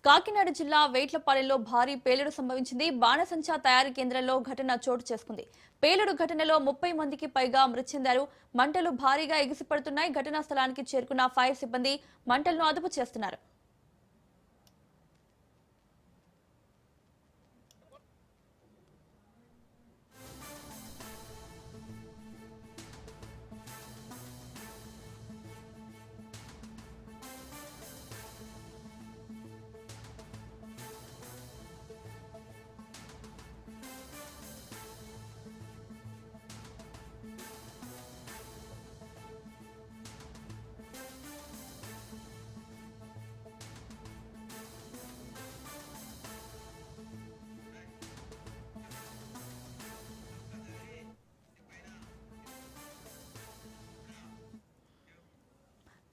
కాకినాడ జిల్లా వేట్లపాలెంలో భారీ పేలుడు సంభవించింది. బాణసంచా తయారీ కేంద్రంలో ఘటన చోటు చేసుకుంది. పేలుడు ఘటనలో 30 మందికి పైగా మృతి చెందారు. మంటలు భారీగా ఎగిసిపడుతున్నాయి. ఘటనా స్థలానికి చేరుకున్న ఫైర్ సిబ్బంది మంటలను అదుపు చేస్తున్నారు.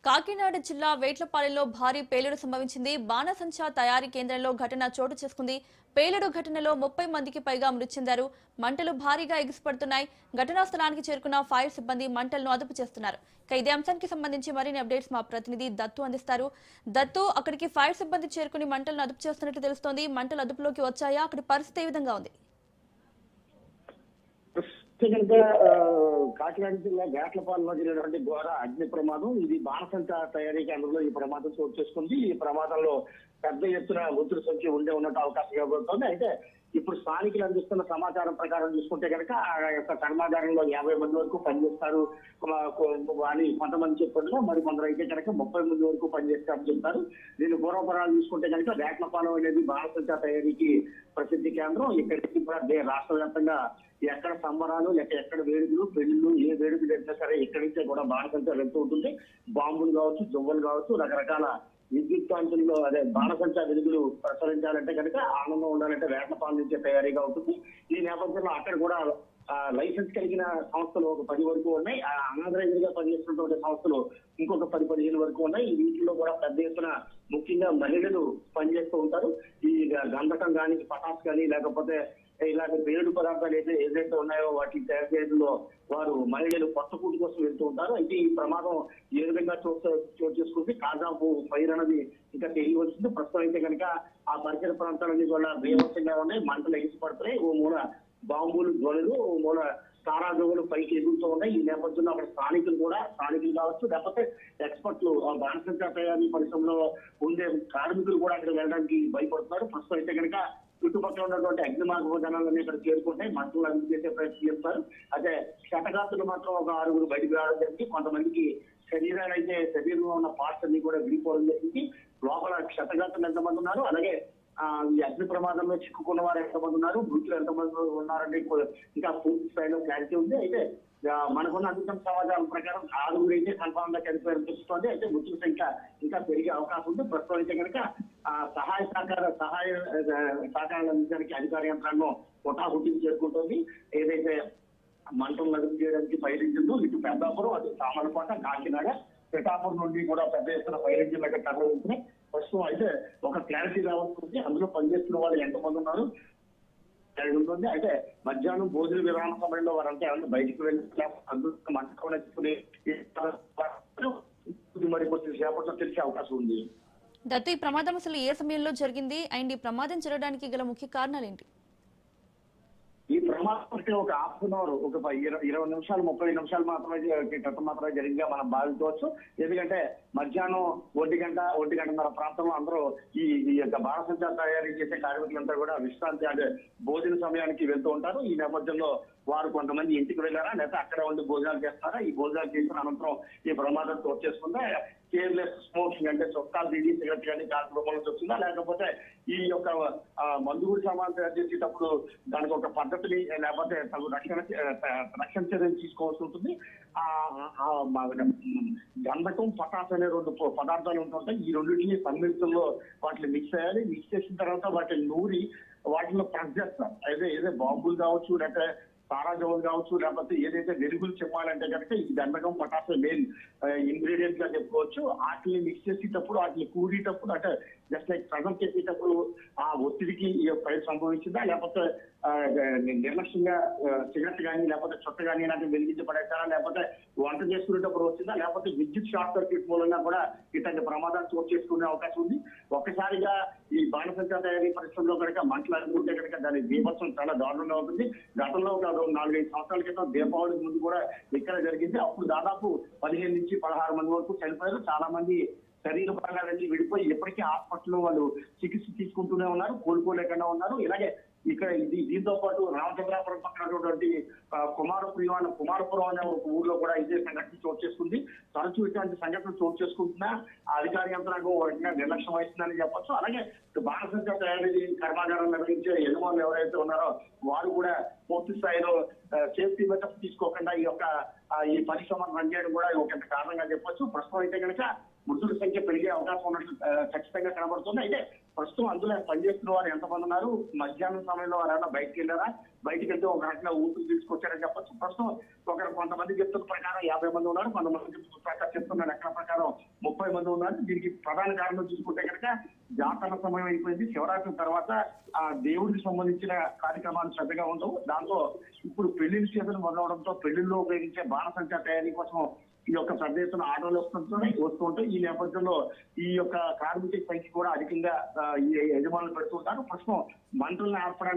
కాకినాడ జిల్లా వేట్లపాలెంలో భారీ పేలుడు సంభవించింది. బాణసంచా తయారీ కేంద్రంలో ఘటన చోటు చేసుకుంది. పేలుడు ఘటనలో 30 మందికి పైగా మృతి చెందారు. మంటలు భారీగా ఎగిసిపడుతున్నాయి. ఘటనా స్థలానికి చేరుకున్న ఫైర్ సిబ్బంది మంటలను అదుపు చేస్తున్నారు. ఇదే అంశానికి సంబంధించి మరిన్ని అప్డేట్స్ మా ప్రతినిధి దత్తు అందిస్తారు. దత్తు, అక్కడికి ఫైర్ సిబ్బంది చేరుకుని మంటలను అదుపు చేస్తున్నట్టు తెలుస్తోంది. మంటలు అదుపులోకి వచ్చాయా? అక్కడి పరిస్థితి ఏ విధంగా ఉంది? కాకినాడ జిల్లా వేట్లపాలెంలో జరిగినటువంటి ఘోర అగ్ని ప్రమాదం. ఇది బాణసంచా తయారీ కేంద్రంలో ఈ ప్రమాదం చోటు చేసుకుంది. ఈ ప్రమాదంలో పెద్ద ఎత్తున మృతుల సంఖ్య ఉన్నట్టు అవకాశం ఇవ్వబడుతోంది. అయితే ఇప్పుడు స్థానికులు అందిస్తున్న సమాచారం ప్రకారం చూసుకుంటే కనుక ఆ యొక్క కర్మాగారంలో 50 మంది వరకు పనిచేస్తారు అని కొంతమంది చెప్పారు. మరి కొందరు అయితే కనుక 30 మంది వరకు పనిచేస్తారని చెప్తారు. దీని పూర్వపరాలు చూసుకుంటే కనుక వేట్లపాలెం అనేది బాణసంచా తయారీకి ప్రసిద్ధి కేంద్రం. ఇక్కడికి కూడా రాష్ట్ర వ్యాప్తంగా ఎక్కడ సంబరాలు లేక ఎక్కడ వేడుకలు పెళ్లిళ్ళు ఏ వేడుకలు జరిగినా సరే ఇక్కడి నుంచే కూడా బాణసంచా వెళ్తూ ఉంటుంది. బాంబులు కావచ్చు, దువ్వలు కావచ్చు, రకరకాల విద్యుత్ కాంతుల్లో బాణసంచా వెలుగులు ప్రసరించాలంటే కనుక ఆనందం ఉండాలంటే వేట్లపాలెం నుంచే తయారీగా ఉంటుంది. ఈ నేపథ్యంలో అక్కడ కూడా లైసెన్స్ కలిగిన సంస్థలు ఒక 10 వరకు ఉన్నాయి. అనాథరైజ్ గా పనిచేస్తున్నటువంటి సంస్థలు ఇంకొక 10-15 వరకు ఉన్నాయి. ఈ వీటిలో కూడా పెద్ద ఎత్తున ముఖ్యంగా మహిళలు పనిచేస్తూ ఉంటారు. ఈ గంధకం కానీ, పటాస్ కానీ, లేకపోతే ఇలాంటి పేలుడు పదార్థాలు ఏదైతే ఉన్నాయో వాటి తయారు చేయడంలో వారు మహిళలు కొత్త కూటి కోసం వెళ్తూ ఉంటారు. అయితే ఈ ప్రమాదం ఏ విధంగా చోటు చేసుకుంటే కాజాపు ఫైర్ అనేది ఇంకా తెలియ వచ్చింది. ప్రస్తుతం అయితే కనుక ఆ పరిసర ప్రాంతాలన్నీ కూడా బీభత్సంగా ఉన్నాయి. మంటలు ఎగిసిపడుతున్నాయి. ఓ మూల బాంబులు ధ్వనులు, ఓ మూల తారాజువులు పైకి ఎదుగుతూ ఉన్నాయి. ఈ నేపథ్యంలో అక్కడ స్థానికులు కావచ్చు, లేకపోతే ఎక్స్పర్ట్లు బాణసంచా తయారీ పరిశ్రమలో ఉండే కార్మికులు కూడా అక్కడ వెళ్ళడానికి భయపడుతున్నారు. ప్రస్తుతం అయితే కనుక చుట్టుపక్కల ఉన్నటువంటి అగ్నిమార్గ జనాలన్నీ ఇక్కడ చేరుకుంటే మంటలు అదుపు చేసే ప్రయత్నం చేస్తారు. అదే క్షతగాత్రులు మాత్రం ఒక 6 బయటకు రావడం జరిగింది. కొంతమందికి శరీరంలో ఉన్న పార్ట్స్ అన్ని కూడా విడిపోవడం జరిగింది. లోపల క్షతగాత్రులు ఎంతమంది ఉన్నారు, అలాగే ఈ అగ్ని ప్రమాదంలో చిక్కుకున్న వారు ఎంతమంది ఉన్నారు, మృతులు ఎంతమంది ఉన్నారంటే ఇంకా పూర్తి స్థాయిలో క్లారిటీ ఉంది. అయితే మనకున్న అందుతున్న సమాచారం ప్రకారం 6 అయితే కన్ఫామ్ గా చనిపోయారని తెలుస్తోంది. అయితే మృతుల సంఖ్య ఇంకా పెరిగే అవకాశం ఉంది. ప్రస్తుతం అయితే కనుక సహాయ సహకారాలు అందించడానికి అధికార యంత్రాంగం హుటాహుటికి చేరుకుంటుంది. ఏదైతే మంటలు అదుపు చేయడానికి ఫైర్ ఇంజిన్లు ఇటు పెద్దాపురం, అటు సామర్లకోట, కాకినాడ, పిఠాపురం నుండి కూడా పెద్ద ఎత్తున ఫైర్ ఇంజిన్లు అక్కడ తరలించినాయి. ప్రస్తుతం అయితే ఒక క్లారిటీ రావాల్సింది. అందులో పనిచేస్తున్న వాళ్ళు ఎంతమంది ఉన్నారు ఉంటుంది. అయితే మధ్యాహ్నం భోజన విరామ సమయంలో వారంతా ఎవరైనా బయటికి వెళ్ళి అందరూ మంటకుని మరి కొద్ది సేపట్లో తెలిసే అవకాశం ఉంది. దత్తు, ఈ ప్రమాదం అసలు ఏ సమయంలో జరిగింది అండ్ ఈ ప్రమాదం జరగడానికి గల ముఖ్య కారణాలు ఏంటి? ఈ ప్రమాదం అంటే ఒక హాఫ్ అన్ అవర్, ఒక 20 నిమిషాలు 30 నిమిషాలు మాత్రమే జరిగిందిగా మనం భావించవచ్చు. ఎందుకంటే మధ్యాహ్నం 1 గంటన్నర ప్రాంతంలో అందరూ ఈ యొక్క బాణసంచా తయారీ చేసే కార్మికులంతా కూడా విశ్రాంతి భోజన సమయానికి వెళ్తూ ఉంటారు. ఈ నేపథ్యంలో వారు కొంతమంది ఇంటికి వెళ్ళారా, లేకపోతే అక్కడ ఉండి భోజనాలు చేస్తారా. ఈ భోజనాలు చేసిన అనంతరం ఈ ప్రమాదం చోటు చేసుకుంటే కేర్లెస్ స్మోకింగ్ అంటే చొక్కాలు తీసి సిగరెట్ కానీ కాల్పు రూపంలో వచ్చిందా, లేకపోతే ఈ యొక్క మందుగుడి సామాన్ తయారు చేసేటప్పుడు దానికి ఒక పద్ధతిని లేకపోతే తగు రక్షణ చర్యలు తీసుకోవాల్సి ఉంటుంది. గంధకం, పటాస్ అనే 2 పదార్థాలు ఉంటుంటాయి. ఈ రెండింటిని సన్నిహితంలో వాటిని మిక్స్ చేయాలి. మిక్స్ చేసిన తర్వాత వాటిని నూరి వాటిలో ప్రెస్ చేస్తారు. అయితే బాంబులు కావచ్చు, లేకపోతే తారాజోల్ కావచ్చు, లేకపోతే ఏదైతే వెలుగులు చెప్పాలంటే కనుక ఈ గంధకం పటాసు మెయిన్ ఇంగ్రీడియంట్ గా చెప్పుకోవచ్చు. వాటిని మిక్స్ చేసేటప్పుడు, వాటిని కూడేటప్పుడు అంటే జస్ట్ లైక్ ప్రజెంట్ చేసేటప్పుడు ఆ ఒత్తిడికి ఈ ఫైర్ సంభవించిందా, లేకపోతే నిర్లక్ష్యంగా సిగరెట్ కానీ లేకపోతే చుట్ట కానీ ఇలాంటివి వెలిగించి పడేస్తారా, లేకపోతే వంట చేసుకునేటప్పుడు వచ్చిందా, లేకపోతే విద్యుత్ షార్ట్ సర్క్యూట్ మూలంగా కూడా ఇట్లాంటి ప్రమాదాలు చోటు చేసుకునే అవకాశం ఉంది. ఒక్కసారిగా ఈ బాణసంచా తయారీ పరిశ్రమలో కనుక మంటలు అనుకుంటే కనుక దాని బీభత్సం చాలా దారుణంగా ఉంటుంది. గతంలో ఒక 4-5 సంవత్సరాల క్రితం దీపావళి ముందు కూడా ఇక్కడ జరిగింది. అప్పుడు దాదాపు 15 నుంచి 16 మంది వరకు చనిపోయారు. చాలా మంది శరీర భాగాలన్నీ విడిపోయి ఇప్పటికీ హాస్పిటల్లో వాళ్ళు చికిత్స తీసుకుంటూనే ఉన్నారు, కోలుకోలేకుండా ఉన్నారు. ఇలాగే ఇక్కడ దీంతో పాటు రామచంద్రాపురం పక్కన ఉన్నటువంటి కుమారపురం అనే ఒక ఊర్లో కూడా ఇదే సంఘటన చోటు చేసుకుంది. తరచూ ఇట్లాంటి సంఘటనలు చోటు చేసుకుంటున్నా అధికార యంత్రాంగం వాటిని నిర్లక్ష్యం వహిస్తుందని చెప్పొచ్చు. అలాగే బాణసంచా తయారీ కర్మాగారం నిర్వహించే యజమానులు ఎవరైతే ఉన్నారో వారు కూడా పూర్తి స్థాయిలో సేఫ్టీ మెజర్స్ తీసుకోకుండా ఈ పరిశ్రమను రన్ చేయడం కూడా ఒక కారణంగా చెప్పొచ్చు. ప్రస్తుతం అయితే కనుక మృతుల సంఖ్య పెరిగే అవకాశం ఉన్నట్లు ఖచ్చితంగా కనబడుతుంది. అయితే ప్రస్తుతం అందులో పనిచేస్తున్న వారు ఎంతమంది ఉన్నారు, మధ్యాహ్నం సమయంలో వారైనా బయటకు వెళ్ళారా, బయటకు వెళ్తే ఒక రకంగా ఊపిరి తీసుకొచ్చారని చెప్పొచ్చు. ప్రస్తుతం కొంతమంది చెప్తున్న ప్రకారం 50 మంది ఉన్నారు, కొంతమంది చెప్తున్న లెక్కల ప్రకారం 30 మంది ఉన్నారు. దీనికి ప్రధాన కారణం చూసుకుంటే కనుక జాతర సమయం అయిపోయింది. శివరాత్రి తర్వాత ఆ దేవుడికి సంబంధించిన కార్యక్రమాలు శ్రద్ధగా ఉండవు. దాంతో ఇప్పుడు పెళ్లిళ్ళ సీజన్ మొదలవడంతో పెళ్లిల్లో ఉపయోగించే బాణసంచా తయారీ కోసం ఈ యొక్క పెద్ద ఎత్తున ఆటోలు వస్తుంటాయి. ఈ నేపథ్యంలో ఈ యొక్క కార్మికుల సంఖ్య కూడా అధికంగా ఈ యజమానులు పెడుతుంటారు. ప్రస్తుతం మంటలను ఆర్పడానికి